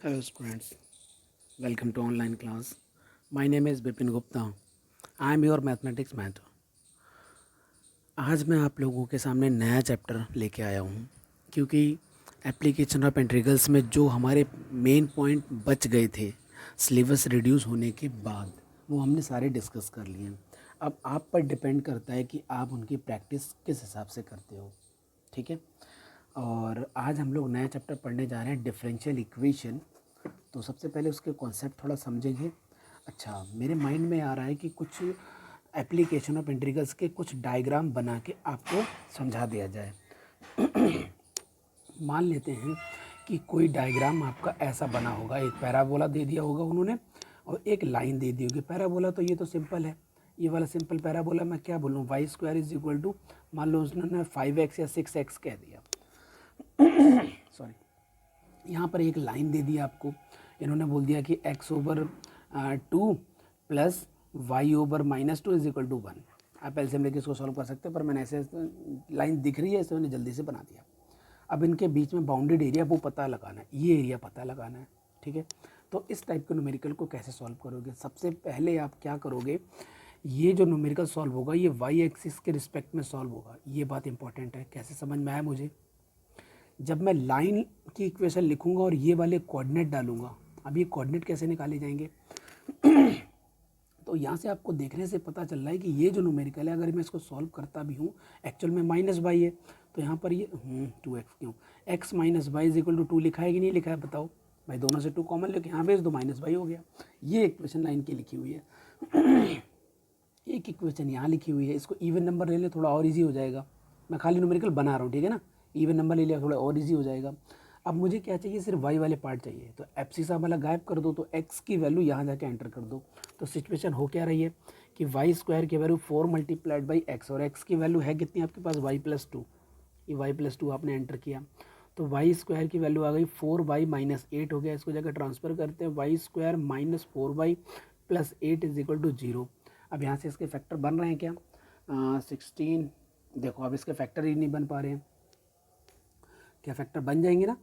Hello students, welcome to online class. My name is Bipin Gupta. I am your mathematics mentor. आज मैं आप लोगों के सामने नया चैप्टर लेके आया हूँ क्योंकि एप्लीकेशन ऑफ इंटीग्रल्स में जो हमारे मेन पॉइंट बच गए थे सिलेबस रिड्यूस होने के बाद वो हमने सारे डिस्कस कर लिए हैं। अब आप पर डिपेंड करता है कि आप उनकी प्रैक्टिस किस हिसाब से करते हो। ठीक है, और आज हम लोग नया चैप्टर पढ़ने जा रहे हैं डिफरेंशियल इक्वेशन। तो सबसे पहले उसके कॉन्सेप्ट थोड़ा समझेंगे। अच्छा, मेरे माइंड में आ रहा है कि कुछ एप्लीकेशन ऑफ इंटीग्रल्स के कुछ डायग्राम बना के आपको समझा दिया जाए। मान लेते हैं कि कोई डायग्राम आपका ऐसा बना होगा, एक पैराबोला दे दिया होगा उन्होंने और एक लाइन दे दी होगी। पैराबोला तो ये तो सिंपल है, ये वाला सिंपल पैराबोला मैं क्या बोलूँ, y square is equal to, मान लो उसने 5x या 6x कह दिया। सॉरी, यहाँ पर एक लाइन दे दी आपको, इन्होंने बोल दिया कि x over 2 plus y over -2 is equal to 1। आप एलसीएम लेके इसको सॉल्व कर सकते हैं, पर मैंने ऐसे लाइन दिख रही है इसलिए मैंने जल्दी से बना दिया। अब इनके बीच में बाउंडेड एरिया वो पता लगाना है, ये एरिया पता लगाना है। ठीक है, तो इस टाइप के न्यूमेरिकल को कैसे सॉल्व करोगे? सबसे पहले आप क्या करोगे, ये जो न्यूमेरिकल सॉल्व होगा ये वाई एक्सिस के रिस्पेक्ट में सॉल्व होगा। ये बात इंपॉर्टेंट है, कैसे समझ में आया मुझे? जब मैं लाइन की इक्वेशन लिखूंगा और ये वाले कोऑर्डिनेट डालूंगा, अब ये कोऑर्डिनेट कैसे निकाले जाएंगे? तो यहाँ से आपको देखने से पता चल रहा है कि ये जो न्यूमेरिकल है, अगर मैं इसको सॉल्व करता भी हूँ, एक्चुअल में -y है, तो यहाँ पर ये 2x क्यों, x minus y is equal to 2 लिखा है कि नहीं लिखा है? बताओ भाई, दोनों से 2 कॉमन लेके यहाँ भेज दो, -y हो गया। ये इक्वेशन लाइन की लिखी हुई है। एक इक्वेशन यहाँ लिखी हुई है, इसको इवन नंबर ले ले, थोड़ा और इजी हो जाएगा। मैं खाली न्यूमेरिकल बना रहा हूँ, ठीक है ना? इवन नंबर ले लिया, थोड़ा और इजी हो जाएगा। अब मुझे क्या चाहिए, सिर्फ y वाले पार्ट चाहिए, तो एफसीसा वाला गायब कर दो, तो x की वैल्यू यहाँ जाके एंटर कर दो। तो सिचुएशन हो क्या रही है कि वाई स्क्वायर की वैल्यू 4 मल्टीप्लाइड बाई एक्स, और x की वैल्यू है कितनी आपके पास, y+2। ये y+2 आपने एंटर किया, तो वाई स्क्वायर की वैल्यू आ गई 4y -8 हो गया। इसको जाकर ट्रांसफर करते हैं, y square -4y plus 8 is equal to 0। अब यहाँ से इसके फैक्टर बन रहे हैं क्या? 16, देखो अब इसके फैक्टर ही नहीं बन पा रहे हैं, क्या फैक्टर बन जाएंगे ना?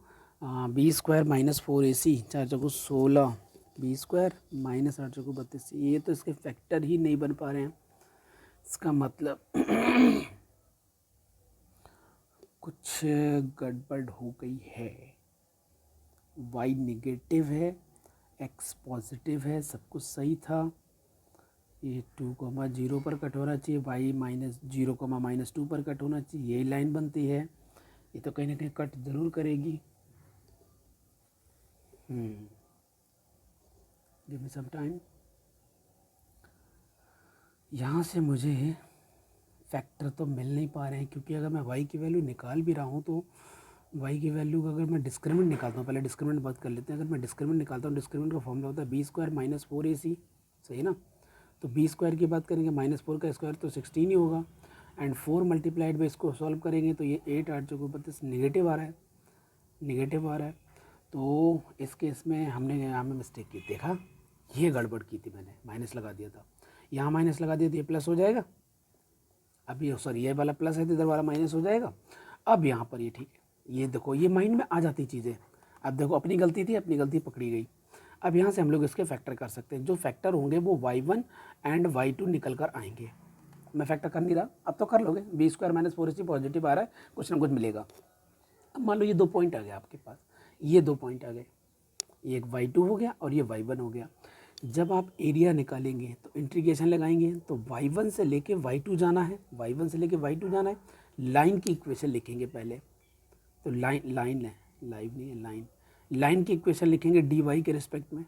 बी स्क्वायर -4ac, 4 चौको 16, बी स्क्वायर -8 चौको 32, ये तो इसके फैक्टर ही नहीं बन पा रहे हैं। इसका मतलब कुछ गड़बड़ हो गई है। y निगेटिव है, x पॉजिटिव है, सब कुछ सही था। ये 2,0 पर कट होना चाहिए, y -0,-2 पर कट होना चाहिए, यही लाइन बनती है। ये तो कहीं ना कहीं कट जरूर करेगी। Give me some time. यहाँ से मुझे फैक्टर तो मिल नहीं पा रहे हैं, क्योंकि अगर मैं y की वैल्यू निकाल भी रहा हूँ तो y की वैल्यू का अगर मैं डिस्क्रिमिनेंट निकालता हूँ, पहले डिस्क्रिमिनेंट बात कर लेते हैं। अगर मैं डिस्क्रिमिनेंट निकालता हूँ, डिस्क्रिमिनेंट का फॉर्मूला होता है बी स्क्वायर -4ac, सही ना? तो बी स्क्वायर की बात करेंगे, -4 का स्क्वायर तो 16 ही होगा, एंड 4 मल्टीप्लाइड बाई इसको सॉल्व करेंगे तो ये 8 8 चौको 32 निगेटिव आ रहा है, निगेटिव आ रहा है। तो इस केस में हमने यहाँ में मिस्टेक की, देखा ये गड़बड़ की थी, मैंने माइनस लगा दिया था, यहाँ माइनस लगा दिया तो ये प्लस हो जाएगा। अब ये सॉरी, ये वाला प्लस है तो इधर वाला माइनस हो जाएगा। अब यहाँ पर ये ठीक है, ये देखो ये माइंड में आ जाती चीज़ें। अब देखो अपनी गलती थी, अपनी गलती पकड़ी गई। अब यहाँ से हम लोग इसके फैक्टर कर सकते हैं, जो फैक्टर होंगे वो y1 एंड y2 निकल कर आएंगे। मैं फैक्टर कर नहीं रहा, अब तो कर लोगे। बी स्क्वायर -4ac पॉजिटिव आ रहा है, कुछ ना कुछ मिलेगा। अब मान लो ये 2 पॉइंट आ गए आपके पास, ये 2 पॉइंट आ गए, ये एक y2 हो गया और ये y1 हो गया। जब आप एरिया निकालेंगे तो इंटीग्रेशन लगाएंगे, तो y1 से लेके y2 जाना है, y1 से लेके y2 जाना है। लाइन की इक्वेशन लिखेंगे पहले, तो लाइन है, लाइव नहीं है, लाइन की इक्वेशन लिखेंगे dy के रिस्पेक्ट में,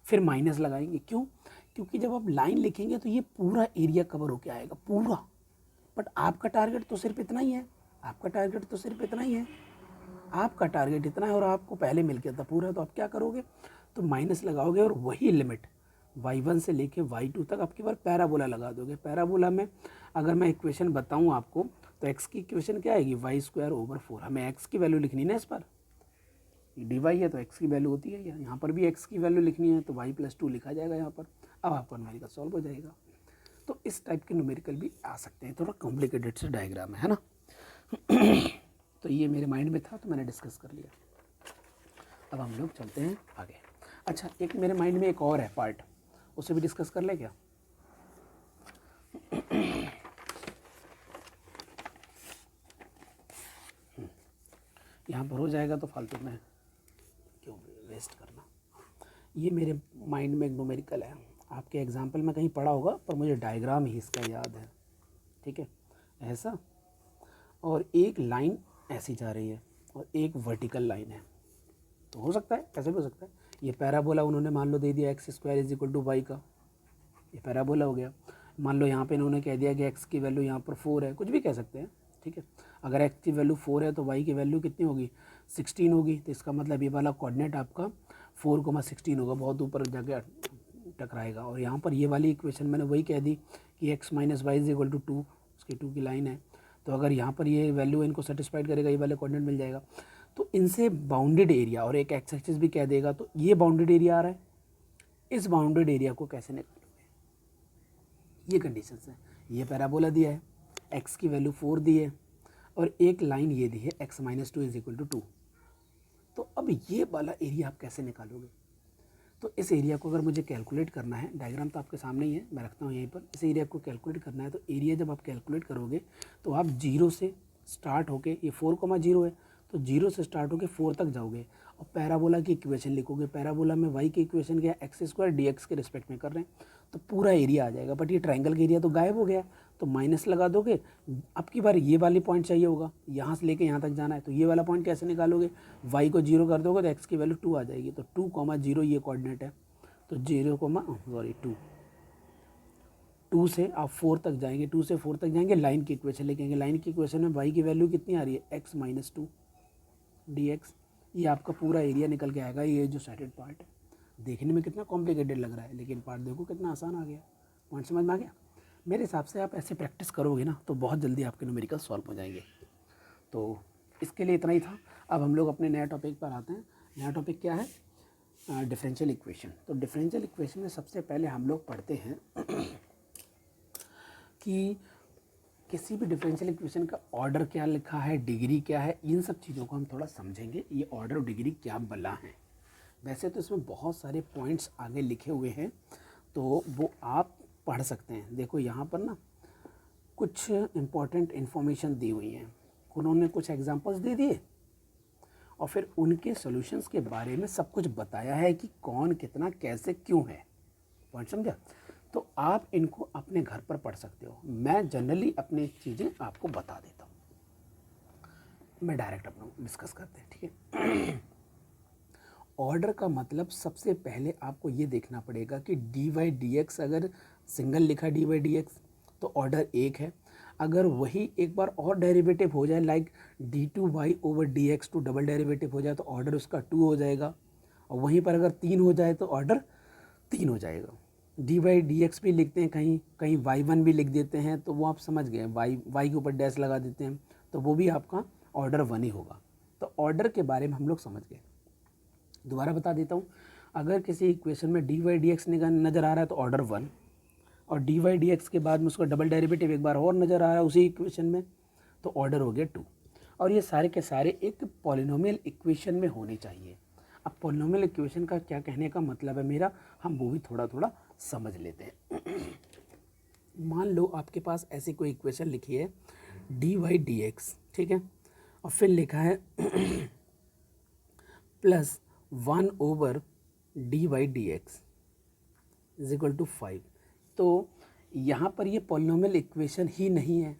फिर माइनस लगाएंगे। क्यों? क्योंकि जब आप लाइन लिखेंगे तो ये पूरा एरिया कवर होके आएगा, पूरा। बट आपका टारगेट तो सिर्फ इतना ही है, आपका टारगेट तो सिर्फ इतना ही है, आपका टारगेट इतना है और आपको पहले मिल गया था पूरा। तो आप क्या करोगे, तो माइनस लगाओगे और वही लिमिट y1 से लेके y2 तक आपकी बार पैराबोला लगा दोगे। पैराबोला में अगर मैं इक्वेशन बताऊं आपको, तो x की इक्वेशन क्या आएगी, वाई स्क्वायर ओवर 4। हमें x की वैल्यू लिखनी ना इस पर, dy है तो x की वैल्यू होती है, यहाँ पर भी x की वैल्यू लिखनी है, तो y+2 लिखा जाएगा यहाँ पर। अब आपका न्यूमेरिकल सॉल्व हो जाएगा। तो इस टाइप के न्यूमेरिकल भी आ सकते हैं, थोड़ा कॉम्प्लिकेटेड से डायग्राम है ना। तो ये मेरे माइंड में था तो मैंने डिस्कस कर लिया। अब हम लोग चलते हैं आगे। अच्छा, एक मेरे माइंड में एक और है पार्ट, उसे भी डिस्कस कर ले क्या? यहाँ पर हो जाएगा तो फालतू में क्यों वेस्ट करना। ये मेरे माइंड में एक न्यूमेरिकल है, आपके एग्जाम्पल में कहीं पढ़ा होगा पर मुझे डायग्राम ही इसका याद है। ठीक है, ऐसा, और एक लाइन ऐसी जा रही है और एक वर्टिकल लाइन है, तो हो सकता है ऐसे भी हो सकता है। ये पैराबोला उन्होंने मान लो दे दिया x square is equal to y का, ये पैराबोला हो गया। मान लो यहाँ पे इन्होंने कह दिया कि एक्स की वैल्यू यहाँ पर 4 है, कुछ भी कह सकते हैं। ठीक है, अगर एक्स की वैल्यू 4 है तो वाई की वैल्यू कितनी होगी? 16 होगी। तो इसका मतलब ये वाला कोऑर्डिनेट आपका 4,16 होगा, बहुत ऊपर जाके टकराएगा। और यहाँ पर ये वाली इक्वेशन मैंने वही कह दी कि x minus y is equal to 2, उसकी 2 की लाइन है। तो अगर यहाँ पर ये वैल्यू इनको सेटिस्फाइड करेगा, ये वाले कोऑर्डिनेट मिल जाएगा। तो इनसे बाउंडेड एरिया और एक एक्स एक्सिस भी कह देगा, तो ये बाउंडेड एरिया आ रहा है। इस बाउंडेड एरिया को कैसे निकालोगे? ये कंडीशंस है। ये पैराबोला दिया है, एक्स की वैल्यू 4 दी है और एक लाइन ये दी है x minus 2 is equal to 2। तो अब ये वाला एरिया आप कैसे निकालोगे? तो इस एरिया को अगर मुझे कैलकुलेट करना है, डायग्राम तो आपके सामने ही है, मैं रखता हूँ यहीं पर। इस एरिया को कैलकुलेट करना है, तो एरिया जब आप कैलकुलेट करोगे तो आप 0 से स्टार्ट होके, ये 4,0 है तो 0 से स्टार्ट होके 4 तक जाओगे और पैराबोला की इक्वेशन लिखोगे। पैराबोला में वाई की इक्वेशन क्या है? एक्स स्क्वायर डी एक्स के रिस्पेक्ट में कर रहे हैं, तो पूरा एरिया आ जाएगा। बट ये ट्राइंगल का एरिया तो गायब हो गया, तो माइनस लगा दोगे। अब की बार ये वाली पॉइंट चाहिए होगा, यहाँ से लेके यहाँ तक जाना है, तो ये वाला पॉइंट कैसे निकालोगे? वाई को 0 कर दोगे तो एक्स की वैल्यू 2 आ जाएगी। तो 2,0 ये कोऑर्डिनेट है, तो 2 से आप 4 तक जाएंगे, 2 से 4 तक जाएंगे, लाइन की इक्वेशन लिखेंगे। लाइन की इक्वेशन में वाई की वैल्यू कितनी आ रही है? X minus 2 D x. ये आपका पूरा एरिया निकल के आएगा। ये जो साइडेड पार्ट है, देखने में कितना कॉम्प्लिकेटेड लग रहा है, लेकिन पार्ट देखो कितना आसान आ गया। पॉइंट समझ में आ गया? मेरे हिसाब से आप ऐसे प्रैक्टिस करोगे ना तो बहुत जल्दी आपके न्यूमेरिकल सॉल्व हो जाएंगे। तो इसके लिए इतना ही था। अब हम लोग अपने नया टॉपिक पर आते हैं। नया टॉपिक क्या है? Differential equation. तो डिफरेंशियल इक्वेशन में सबसे पहले हम लोग पढ़ते हैं कि किसी भी डिफरेंशियल इक्वेशन का ऑर्डर क्या लिखा है, डिग्री क्या है, इन सब चीज़ों को हम थोड़ा समझेंगे। ये ऑर्डर और डिग्री क्या बला है। वैसे तो इसमें बहुत सारे पॉइंट्स आगे लिखे हुए हैं, तो वो आप पढ़ सकते हैं। देखो यहाँ पर ना कुछ इम्पॉर्टेंट इन्फॉर्मेशन दी हुई हैं, उन्होंने कुछ एग्जांपल्स दे दिए और फिर उनके सॉल्यूशंस के बारे में सब कुछ बताया है कि कौन कितना कैसे क्यों है। पॉइंट समझा? तो आप इनको अपने घर पर पढ़ सकते हो। मैं जनरली अपनी चीज़ें आपको बता देता हूँ। मैं डायरेक्ट अपना डिस्कस करते हैं, ठीक है। ऑर्डर का मतलब सबसे पहले आपको ये देखना पड़ेगा कि डी वाई डी एक्स, अगर सिंगल लिखा डी वाई डी एक्स तो ऑर्डर 1 है। अगर वही एक बार और डेरिवेटिव हो जाए, like d two y over d x two double derivative हो जाए, तो ऑर्डर उसका 2 हो जाएगा। और वहीं पर अगर 3 हो जाए तो ऑर्डर 3 हो जाएगा। डी वाई डी एक्स भी लिखते हैं, कहीं कहीं वाई 1 भी लिख देते हैं, तो वो आप समझ गए, वाई के ऊपर डैश लगा देते हैं, तो वो भी आपका ऑर्डर 1 ही होगा। तो ऑर्डर के बारे में हम लोग समझ गए। दोबारा बता देता हूँ, अगर किसी इक्वेशन में डी वाई डी एक्स नज़र आ रहा है तो ऑर्डर 1, और डी वाई डी एक्स के बाद में उसका डबल डेरिवेटिव एक बार और नज़र आ रहा है उसी इक्वेशन में, तो ऑर्डर हो गया 2। और ये सारे के सारे एक पॉलिनोमियल इक्वेशन में होने चाहिए। अब पॉलिनोमियल इक्वेशन का क्या कहने का मतलब है मेरा, हम वो भी थोड़ा थोड़ा समझ लेते हैं। मान लो आपके पास ऐसी कोई इक्वेशन लिखी है डी वाई डी एक्स, ठीक है, और फिर लिखा है plus 1 over d y d x is equal to 5। तो यहाँ पर ये पॉलिनोमियल इक्वेशन ही नहीं है।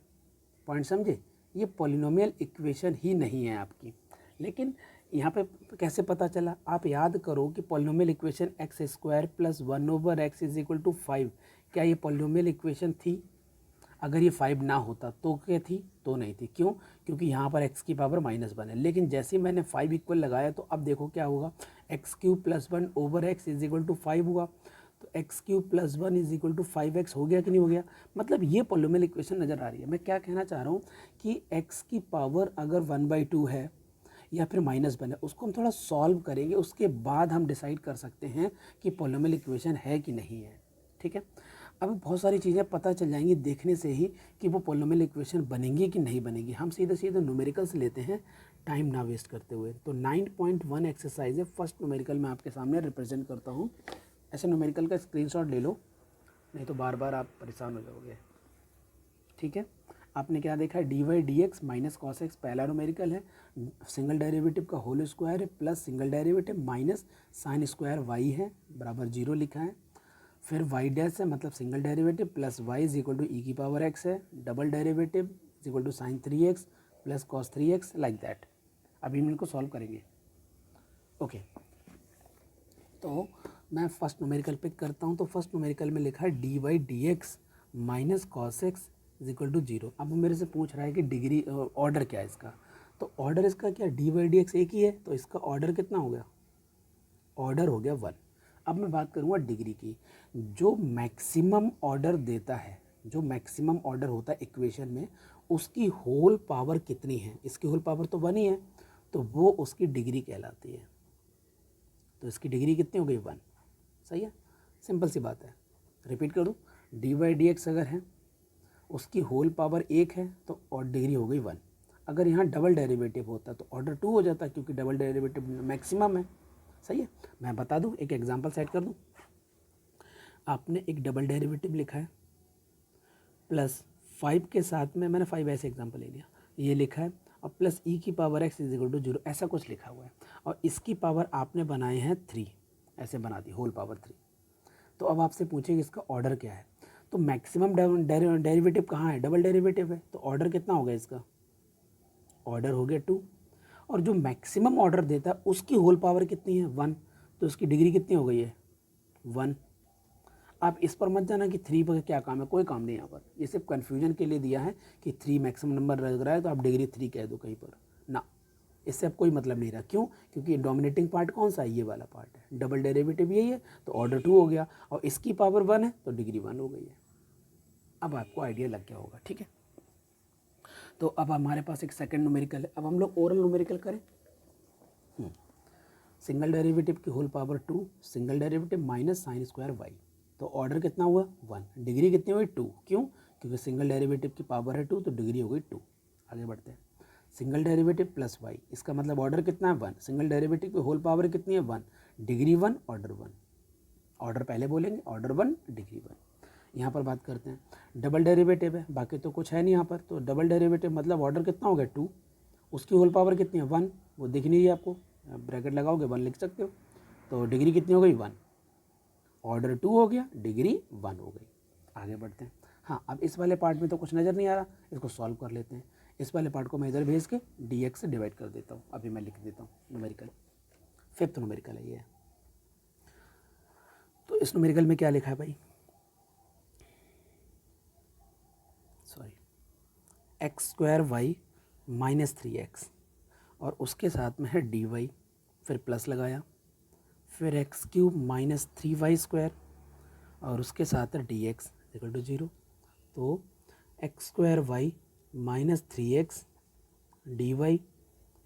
पॉइंट समझे? ये पॉलिनोमियल इक्वेशन ही नहीं है आपकी। लेकिन यहाँ पे कैसे पता चला? आप याद करो कि polynomial equation x square plus 1 over x is equal to 5, क्या ये पॉलिनोमियल इक्वेशन थी? अगर ये 5 ना होता तो क्या थी? तो नहीं थी। क्यों? क्योंकि यहाँ पर x की पावर -1 है। लेकिन जैसे ही मैंने 5 इक्वल लगाया तो अब देखो क्या होगा, x cube plus 1 over x is equal to 5 हुआ। तो x cube plus 1 is equal to 5x हो गया कि नहीं हो गया? मतलब ये पॉलिनोमियल इक्वेशन नज़र आ रही है। मैं क्या कहना चाह रहा हूँ कि x की पावर अगर 1/2 है या फिर -1 है, उसको हम थोड़ा सॉल्व करेंगे, उसके बाद हम डिसाइड कर सकते हैं कि पॉलिनोमियल इक्वेशन है कि नहीं है। ठीक है, अब बहुत सारी चीज़ें पता चल जाएंगी देखने से ही कि वो पॉलिनोमियल इक्वेशन बनेंगी कि नहीं बनेगी। हम सीधे सीधे न्यूमेरिकल्स लेते हैं, टाइम ना वेस्ट करते हुए। तो 9.1 एक्सरसाइज है, फर्स्ट न्यूमेरिकल मैं आपके सामने रिप्रेजेंट करता हूँ। ऐसे न्यूमेरिकल का स्क्रीनशॉट ले लो, नहीं तो बार बार आप परेशान हो जाओगे। ठीक है, आपने क्या देखा है, d y d x minus cos x पहला न्यूमेरिकल है, सिंगल डेरिवेटिव का होल स्क्वायर है plus single derivative minus sine square y है बराबर 0 लिखा है। फिर वाई डैश है मतलब single derivative plus y is equal to e की पावर एक्स है, double derivative is equal to sine 3x plus cos 3x like that. अभी हम इनको सॉल्व करेंगे। ओके तो मैं फर्स्ट न्यूमेरिकल पिक करता हूँ। तो फर्स्ट न्यूमेरिकल में लिखा है d y d x minus cos x is equal to 0। अब वो मेरे से पूछ रहा है कि डिग्री ऑर्डर क्या है इसका। तो ऑर्डर इसका क्या, डी वाई डी एक्स एक ही है, तो इसका ऑर्डर कितना हो गया, ऑर्डर हो गया 1। अब मैं बात करूँगा डिग्री की। जो मैक्सिमम ऑर्डर देता है, जो मैक्सिमम ऑर्डर होता है इक्वेशन में, उसकी होल पावर कितनी है, इसकी होल पावर तो 1 ही है, तो वो उसकी डिग्री कहलाती है। तो इसकी डिग्री कितनी हो गई, 1। सही है, सिंपल सी बात है। रिपीट कर दूँ, डी वाई डी एक्स अगर है, उसकी होल पावर 1 है, तो और डिग्री हो गई 1। अगर यहाँ डबल डेरिवेटिव होता तो ऑर्डर 2 हो जाता, क्योंकि डबल डेरिवेटिव मैक्सिमम है। सही है, मैं बता दूँ, एक एग्जांपल सेट कर दूँ। आपने एक डबल डेरिवेटिव लिखा है प्लस 5 के साथ में, मैंने 5 ऐसे एग्जांपल ले लिया, ये लिखा है, और प्लस ई की power x is equal to 0 ऐसा कुछ लिखा हुआ है, और इसकी पावर आपने बनाए हैं 3, ऐसे बना दी होल पावर 3। तो अब आपसे पूछेंगे इसका ऑर्डर क्या है। तो मैक्सिमम डेरिवेटिव कहाँ है, डबल डेरिवेटिव है, तो ऑर्डर कितना हो गया इसका, ऑर्डर हो गया 2। और जो मैक्सिमम ऑर्डर देता है उसकी होल पावर कितनी है, 1, तो उसकी डिग्री कितनी हो गई है, 1। आप इस पर मत जाना कि 3 पर क्या काम है, कोई काम नहीं यहाँ पर, ये सिर्फ कन्फ्यूजन के लिए दिया है कि 3 मैक्सिमम नंबर लग रहा है तो आप डिग्री 3 कह दो कहीं पर ना, इससे अब कोई मतलब नहीं रहा। क्यों, क्योंकि डोमिनेटिंग पार्ट कौन सा है, ये वाला पार्ट है, डबल डेरिवेटिव यही है, तो ऑर्डर 2 हो गया, और इसकी पावर 1 है तो डिग्री 1 हो गई है। अब आपको आइडिया लग गया होगा। ठीक है, तो अब हमारे पास एक सेकंड न्यूमेरिकल है। अब हम लोग ओरल न्यूमेरिकल करें। सिंगल डेरिवेटिव की whole power 2, single derivative minus sine square y, तो ऑर्डर कितना हुआ, 1। डिग्री कितनी हुई, 2। क्यों, क्योंकि सिंगल डेरिवेटिव की पावर है 2, तो डिग्री हो गई 2। आगे बढ़ते हैं, सिंगल डेरिवेटिव प्लस वाई, इसका मतलब ऑर्डर कितना है, 1। सिंगल डेरिवेटिव की होल पावर कितनी है, 1, डिग्री 1, ऑर्डर 1। ऑर्डर पहले बोलेंगे, ऑर्डर 1 डिग्री 1। यहाँ पर बात करते हैं, डबल डेरिवेटिव है, बाकी तो कुछ है नहीं यहाँ पर, तो डबल डेरिवेटिव मतलब ऑर्डर कितना हो गया, 2, उसकी होल पावर कितनी है, 1, वो दिख नहीं रही है आपको, ब्रैकेट लगाओगे 1 लिख सकते हो, तो डिग्री कितनी हो गई, 1। ऑर्डर 2 हो गया, डिग्री 1 हो गई। आगे बढ़ते हैं। हाँ, अब इस वाले पार्ट में तो कुछ नज़र नहीं आ रहा, इसको सॉल्व कर लेते हैं। इस वाले पार्ट को मैं इधर भेज के डी एक्स से डिवाइड कर देता हूँ। अभी मैं लिख देता हूँ न्यूमेरिकल, 5th न्यूमेरिकल है ये। तो इस न्यूमेरिकल में क्या लिखा है भाई, sorry, x square y minus 3x, और उसके साथ में है डी वाई, फिर प्लस लगाया, फिर x cube minus 3y square, और उसके साथ है डी एक्स इक्वल टू 0। तो x square y minus 3x d y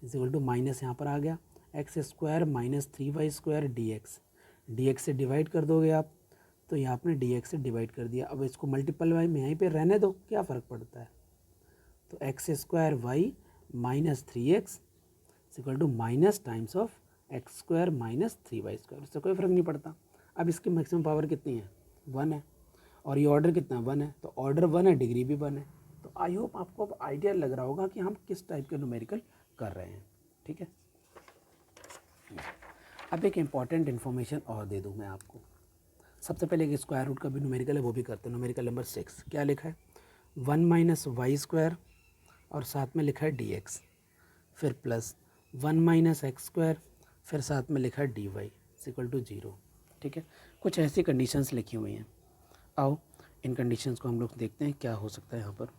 is equal to minus, यहाँ पर आ गया x square minus 3y square d x से डिवाइड कर दोगे आप, तो यहाँ आपने डी एक्स से डिवाइड कर दिया। अब इसको मल्टीपल वाई में यहीं पे रहने दो, क्या फ़र्क पड़ता है। तो x square y minus 3x equal to minus times of x square minus 3y square, इससे कोई फ़र्क नहीं पड़ता। अब इसकी मैक्सिमम पावर कितनी है, 1 है, और ये ऑर्डर कितना, 1 है, तो ऑर्डर 1 है, डिग्री भी 1 है। तो आई होप आपको अब आइडिया लग रहा होगा कि हम किस टाइप के न्यूमेरिकल कर रहे हैं। ठीक है, अब एक इम्पॉर्टेंट इन्फॉर्मेशन और दे दूँ मैं आपको। सबसे पहले एक स्क्वायर रूट का भी न्यूमेरिकल है, वो भी करते हैं। न्यूमेरिकल नंबर 6 क्या लिखा है, 1 माइनस वाई स्क्वायर, और साथ में लिखा है डी एक्स, फिर प्लस 1 माइनस एक्स स्क्वायर, फिर साथ में लिखा है डी वाई इक्वल टू 0। ठीक है, कुछ ऐसी कंडीशंस लिखी हुई हैं। आओ इन कंडीशंस को हम लोग देखते हैं क्या हो सकता है यहाँ पर।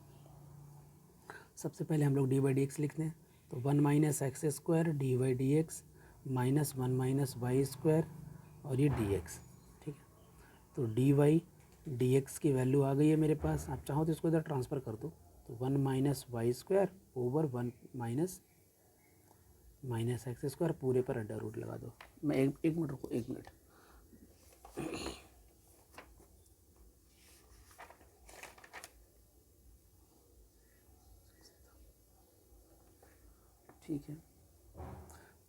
सबसे पहले हम लोग डी बाई डी एक्स लिखते हैं, तो 1 minus x square d y d x minus 1 minus y square, और ये डी एक्स। ठीक है, तो डी वाई डी एक्स की वैल्यू आ गई है मेरे पास। आप चाहो तो इसको इधर ट्रांसफ़र कर दो, तो 1 minus y square over 1 minus x square, पूरे पर अंडर रूट लगा दो। मैं एक मिनट रुको, 1 मिनट। ठीक है,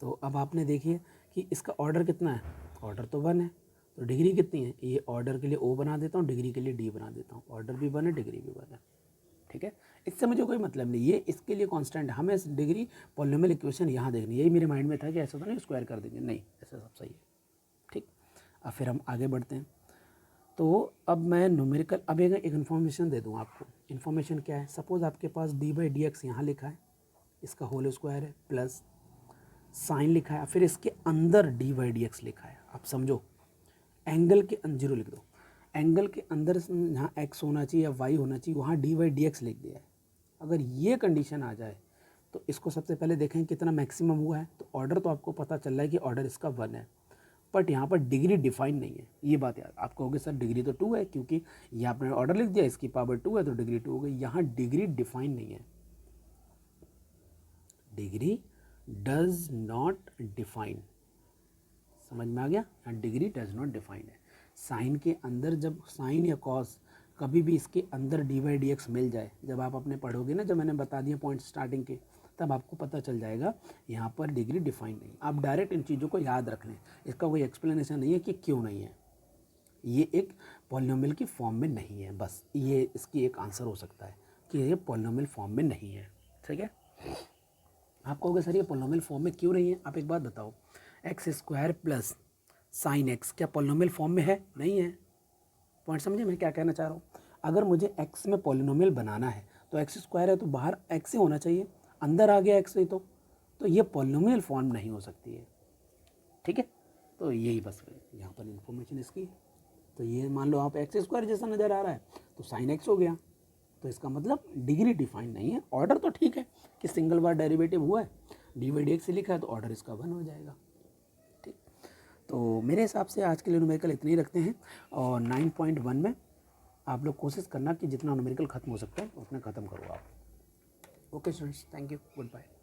तो अब आपने देखिए कि इसका ऑर्डर कितना है, ऑर्डर तो 1 है, तो डिग्री कितनी है, ये ऑर्डर के लिए O बना देता हूँ, डिग्री के लिए D बना देता हूँ, ऑर्डर भी 1 है, डिग्री भी 1 है, ठीक है। इससे मुझे कोई मतलब नहीं, ये इसके लिए कांस्टेंट है, हमें डिग्री पॉलिनोमियल इक्वेशन यहाँ देखनी है। यही मेरे माइंड में था कि ऐसा तो नहीं स्क्वायर कर देंगे, नहीं, ऐसा सब सही है, ठीक। अब फिर हम आगे बढ़ते हैं। तो अब मैं न्यूमेरिकल, अब एक इन्फॉर्मेशन दे दूँ आपको। इन्फॉर्मेशन क्या है, सपोज़ आपके पास d/dx यहाँ लिखा है, इसका होल स्क्वायर है, प्लस साइन लिखा है, फिर इसके अंदर d/dx लिखा है। आप समझो, एंगल के अंदर 0 लिख दो, एंगल के अंदर जहाँ x होना चाहिए या y होना चाहिए, वहाँ d/dx लिख दिया है। अगर ये कंडीशन आ जाए तो इसको सबसे पहले देखें कितना मैक्सिमम हुआ है। तो ऑर्डर तो आपको पता चल रहा है कि ऑर्डर इसका 1 है, बट यहाँ पर डिग्री डिफाइन नहीं है। ये बात याद, आप कहोगे सर डिग्री तो 2 है, क्योंकि ये आपने ऑर्डर लिख दिया, इसकी पावर 2 है तो डिग्री 2 हो गई। यहाँ डिग्री डिफाइन नहीं है, डिग्री डज नॉट डिफाइन, समझ में आ गया, यहाँ डिग्री डज नॉट डिफाइन है। साइन के अंदर जब साइन या कॉस कभी भी इसके अंदर d/dx मिल जाए, जब आप अपने पढ़ोगे ना, जब मैंने बता दिया पॉइंट स्टार्टिंग के, तब आपको पता चल जाएगा यहाँ पर डिग्री डिफाइन नहीं। आप डायरेक्ट इन चीज़ों को याद रख लें, इसका कोई एक्सप्लेनेशन नहीं है कि क्यों नहीं है, ये एक पॉलिनोमियल की फॉर्म में नहीं है, बस ये इसकी एक आंसर हो सकता है कि ये पॉलिनोमियल फॉर्म में नहीं है, ठीक है। आप कहोगे सर ये पॉलिनोमियल फॉर्म में क्यों नहीं है, आप एक बात बताओ, x² प्लस साइन x क्या पॉलिनोमियल फॉर्म में है, नहीं है। पॉइंट समझे मैं क्या कहना चाह रहा हूँ। अगर मुझे x में पॉलिनोमियल बनाना है तो x² है तो बाहर x ही होना चाहिए, अंदर आ गया x ही तो ये पॉलिनोमियल फॉर्म नहीं हो सकती है, ठीक है। तो यही बस यहाँ पर इन्फॉर्मेशन इसकी। तो ये मान लो आप x² जैसा नज़र आ रहा है तो साइन x हो गया, तो इसका मतलब डिग्री डिफाइन नहीं है। ऑर्डर तो ठीक है कि सिंगल बार डेरिवेटिव हुआ है, d/dx से लिखा है तो ऑर्डर इसका 1 हो जाएगा, ठीक। तो मेरे हिसाब से आज के लिए न्यूमेरिकल इतने ही रखते हैं, और 9.1 में आप लोग कोशिश करना कि जितना न्यूमेरिकल ख़त्म हो सकता है उतना ख़त्म करो आप। Okay students, thank you, good bye.